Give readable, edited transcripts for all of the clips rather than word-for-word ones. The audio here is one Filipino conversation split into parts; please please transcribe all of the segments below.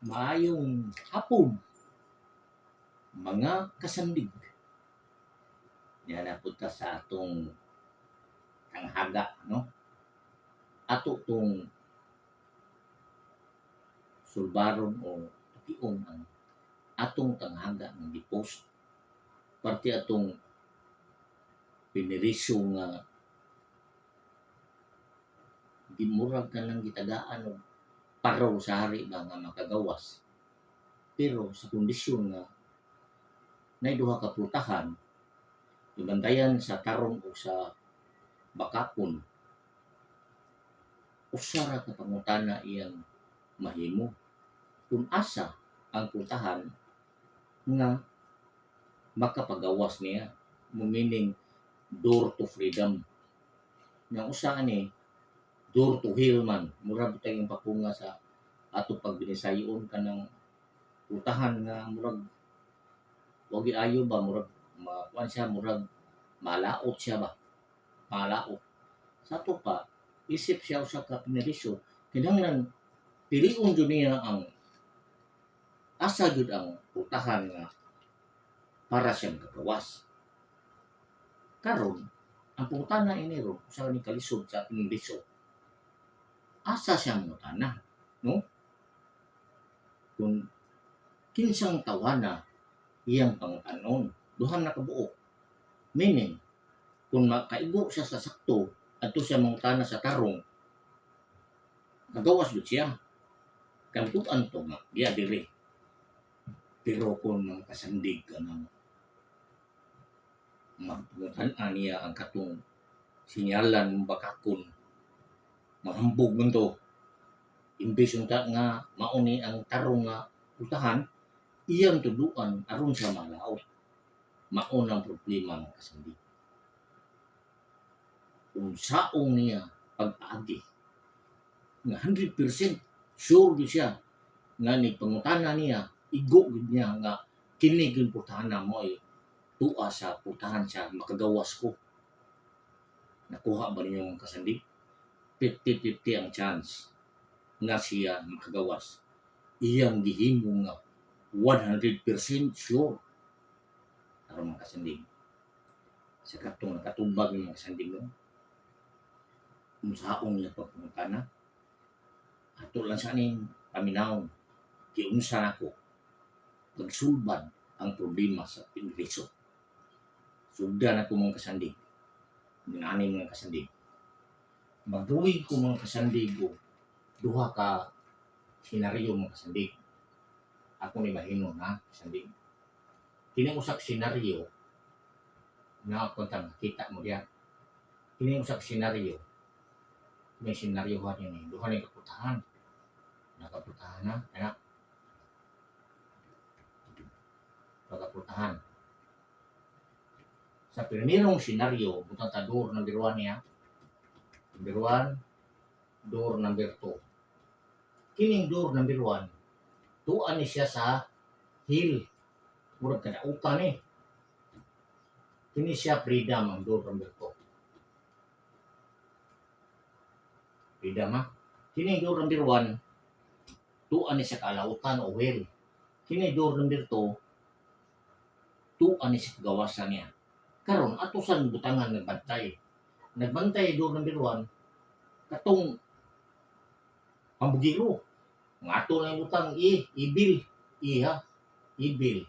Maayong hapon, mga kasandig. Yan na punta sa atong tanghaga, no? Ato tong sulbaron o tukion ang atong tanghaga ng di-post. Parte atong pinirisyo nga gimurag ka lang gitagaan og paraw sa hari ba nga makagawas. Pero sa kondisyon nga nay duha ka pultahan, ibantayan sa tarong o sa bakakon, usa ra ka pangutana iyang mahimo. Kung asa ang pultahan nga makapagawas niya, meaning door to freedom. Nga usa ani door to hell man, mura bitay yung papunga sa ato pagbinisayon kanang pultahan nga murag wagi ayo ba murag makuan siya murag malaot siya ba, malaot. Sa ato pa isip siya usa ka pinirisyo, kinahanglan piliun jud niya ang asa jud ang pultahan nga para siya makagawas. Karon ang pungtana ini ro usa ni kalisod sa ating bisyo. Asa siya mangutana, no? Kung kinsang tawana iyang pangutanon, duha na kabuok. Meaning, kung makaigo siya sa sakto, adto siya mangutana sa tarong, nagawas jud siya. Kamtuan to nga, diya diri. Pero kung kasandig ka ng magpungan niya ang katong sinyalan ng bakakon, mahambog mo to. Imbes unta nga mauni ang tarong nga pultahan, iyang tuduan aron sa malaot. Maon ang problema ng kasandig. Kung saong niya pag-agi, nga 100% sure di siya nga ni pangutana niya, igo gid niya nga kini gyud pultahan na mo ay tuwa sa pultahan siya makagawas ko. Nakuha ba ninyo ang kasandig? 50-50 ang chance nga siya makagawas. Iyang gihimo nga 100% sure aron makasandig. Sa katong nakatubag ng mga sandig mo, kung saong niya pagpungtana, ato lang sa aning paminawon, kiunsa ako, pagsulbad ang problema sa pinriso. Sugdan ako mga kasandig, ginaanin mga kasandig. Magduwig ko mga kasandig ko, duha ka senaryo mga kasandig. Ako ni mahino na kasandig. Kini usak senaryo na kuntang kita mo diya. Kini usak senaryo. May senaryo ha ni duha ni kaputahan. Nakaputahan na, anak. Pagkaputahan. Sa primerong senaryo, butang ta door number 1 niya. Number 1, door number 2. Kining door number 1, tuan ni siya sa hill. Murag kadautan eh. Kini siya freedom ang door number 2. Freedom ha. Kini door number 1, tuan ni siya kalautan o well. Kini door number 2, tuan ni siya kagawasan niya. Karon ato sa butangan nagbantay. Nagbantay door number 1, katong pambugiro. Ang ato na yung butang ibil. Iha. Ibil.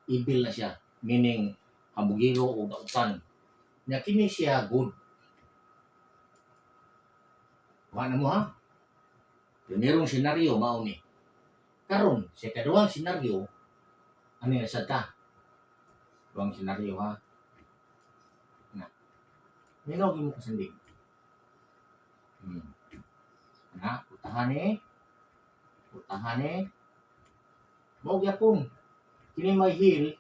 Ibil na siya. Meaning, hambugiro o dautan. Na kini siya good. Wala mo ha? Primerong senaryo, mao ni. Karon, sa kaduang senaryo, ano yung sa ta? Kaduang senaryo ha? Na. Minog mo kasandig. Na, putahan eh. Putahan eh. Mao gyapon. Kini may hill.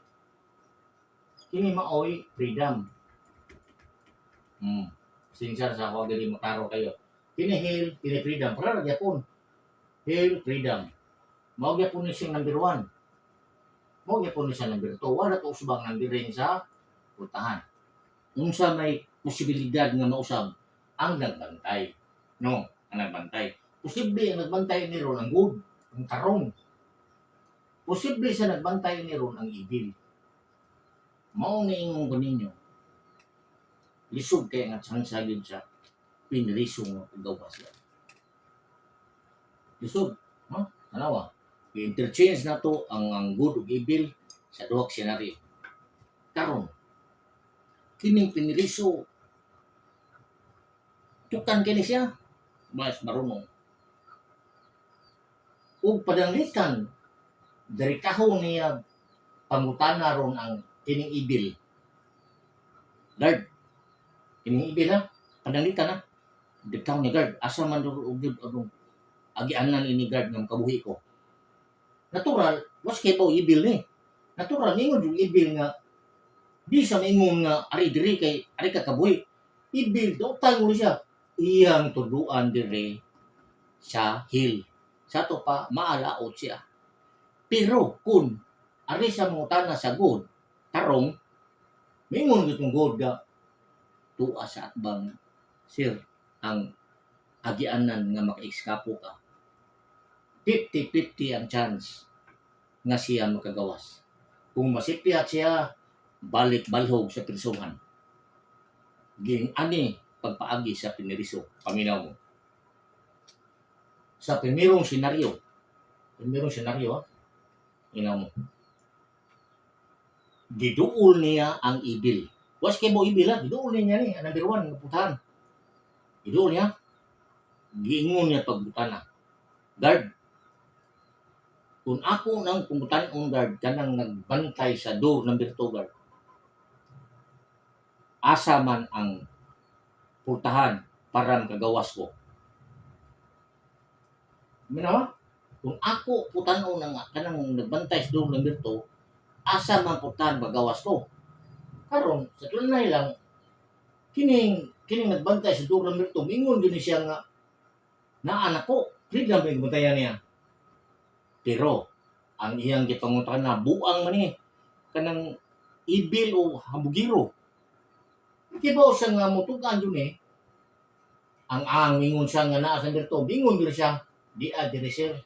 Kini maoy freedom. Sinsar sa ako gali makaro kayo. Kini hill, kini freedom. Para gyapon. Hill, freedom. Mao gyapon ni siyang number 1. Mao gyapon ni siya number 2. Wala to usbang number rin sa putahan. Unsa may posibilidad nga mausab ang nagbantay. No, ang nagbantay. Posible ang nagbantay ni ron ang good, ang tarong. posible sa nagbantay ni ron ang ibil. Mao ni ingon ko ninyo, lisod kay nga tsansa yun sa pinrisong nga paggawas. Lisod, no? Tanawa, i-interchange na to ang good ug evil sa duhang senaryo. Karon, kining piniriso, tukan kini siya, mas marunong. Ug padanglitan, dirikahon niya pangutana ron ang kining evil. Guard, kining evil ha, padanglitan ha, dirikahon ni guard, asa man ug anong agianan ini guard ng kabuhi ko. Natural, was kay ba evil ni? Natural, ningon yung evil nga, di sa maingon nga, ari diri kay, ari ka kabuhi. Evil, doktan mo siya. Iyang tuduan diri sa hill. Sa to pa, maalaot siya. Pero kung ari sa mga tana sa God, tarong, maingon itong God nga, tuwa sa atbang, sir, ang agianan nga maka-eskapo ka. 50-50 ang chance nga siya makagawas. Kung masipyat siya, balik-balhog sa prisuhan. Ging ani pagpaagi sa piniriso, paminaw mo. Sa primerong senaryo, inaw mo. Giduol niya ang ibil. Was kay mo ibil ha, giduol niya ni, number 1, putahan. Giduol niya, giingon niya pagbutana. Guard, kung ako nang pumutan-on guard, kanang nagbantay sa door number 2 guard, asa man ang putahan para makagawas ko. Minaw, kung ako putan-on nga kanang nagbantay sa door number 2, asa man putahan magawas ko. Karon sa tunay lang, kining nagbantay sa door number 2, mingon din siya nga, anak ko, freedom yung bantayan niya. Pero, ang iyang gipangutan na buang man kanang ibil o hambugiro. Kibaw siya nga mutugan dun ang mingon siya nga naa sa berto, bingon dun siya, di adire sir.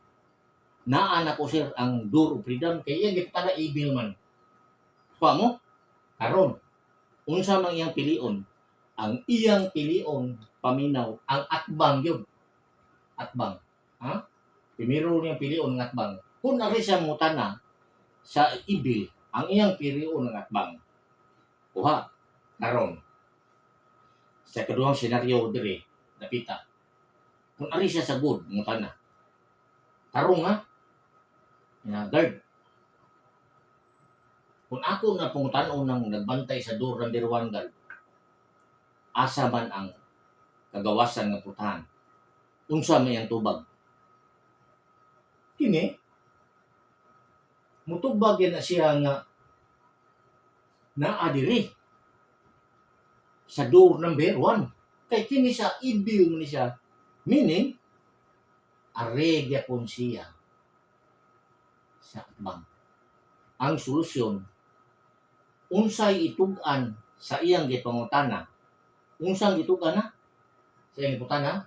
Naa na ko sir ang door of freedom, kaya iyang gitala ibil man. Pa mo, karon, unsa mang iyang pilion? Ang iyang pilion, paminaw, ang atbang yun. Atbang. Ha? Primero niyang pilion ng atbang. Kung ari siya mutana sa ibil, ang iyang pilion ng atbang. Kuha, karon. Sa kaduhang senaryo dire, napita. Kung ari siya sa good, mutana. Tarong ha? Guard. Kung ako na pungutanon ng nagbantay sa door number 1 guard, asa man ang kagawasan ng putahan. Unsa may ang tubag. Kini, mutubag yan na siya nga naadiri sa door number 1. Kay kini sa ibil ni siya, meaning, aregya pon siya sa atbang. Ang solusyon, unsay itugan sa iyang gipangutana, unsang gitugan na sa iyang gipangutana,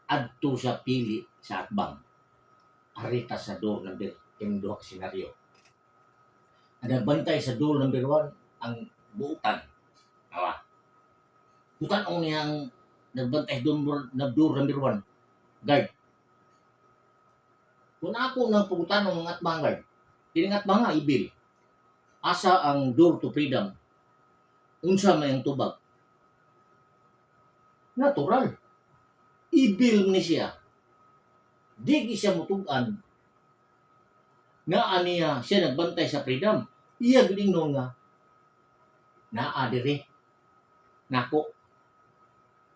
adto sa pili sa atbang. Arita sa door number yung duha ka senaryo. Ang nagbantay sa door number 1 ang buutan. Awa. Butan o niyang nagbantay sa door number 1. Guard. Kung ako nang pugutan ng mga atbang guard, tiningat ba nga ibil? Asa ang door to freedom? Unsa may ang tubag? Natural. Ibil ni siya. Di siya mutugan nga aniya siya nagbantay sa freedom. Iya gilingnon nga naa diri nako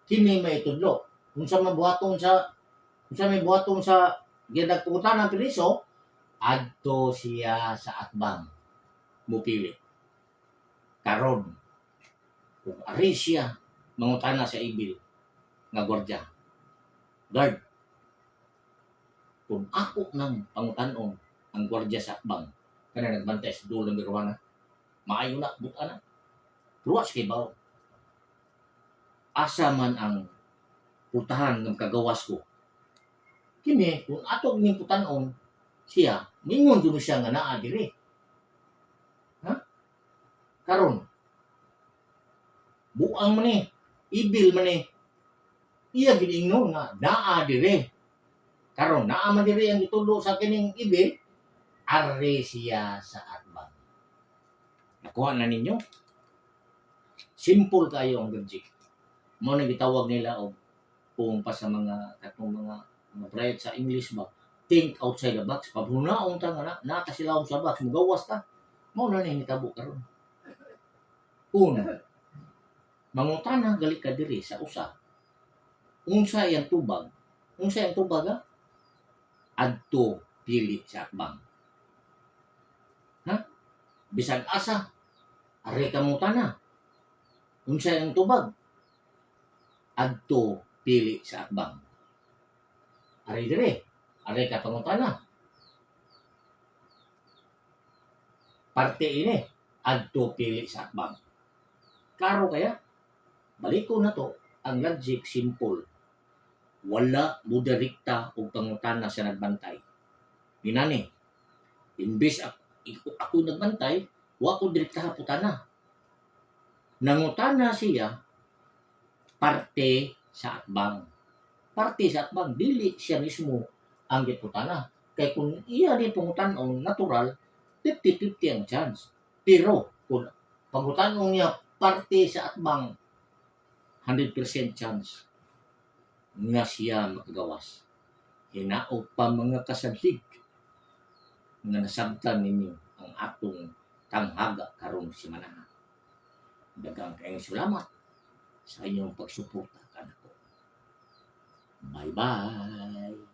kini may tudlo. Unsa may buhaton sa ginagpungutan ng priso, adto siya sa atbang mupili. Karon kung ari siya mangutana sa ibil nga gwardiya. Guard, kung ako nang pangutanon ang gwardiya sa atbang, kana nagbantay sa door number 1 maayo na, buka na. Luwas kay baw. Asa man ang putahan ng kagawas ko. Kini, kung ato ning putanon, siya, mingon dun siya nga naa diri. Ha? Karon, buang man ibil man iya gid-ingnon nga naa diri. Karon, naa man diri ang gitulo sa kining ibil, ari siya sa atbang. Nakuha na ninyo? Simple kayo ang logic. Mo na gitawag nila og kung pa sa mga katong mga bright sa English ba, think outside the box. Paghunaon ta nga nata sila sa box, mugawas ta. Mao na ni hitabo karon. Una, mangutana gali ka diri sa usa. Unsa iyang tubag? Unsa iyang tubag ha? Adto pili sa atbang. Ha? Bisag asa, ari ka mutana. Unsa iyang tubag? Adto pili sa atbang. Ari dire, ari ka pangutana. Parte ini, adto pili sa atbang. Klaro kaya? Baliko na to, ang logic simple. Wala mo direkta o pangutana sa nagbantay. Minani, imbes ako nagbantay, wa ko direkta haputana. Nangutana siya, parte sa atbang. Parte sa atbang, dili siya mismo ang giputana. Kaya kung iya din pangutanong natural, 50-50 ang chance. Pero kung pangutanong niya parte sa atbang, 100% chance nga siya makagawas. Hinaot pa mga kasadlig nga nasabtan ninyo ang atong tanghaga karong simana. Daghang kayong salamat sa inyong pagsuporta kanako. Bye-bye!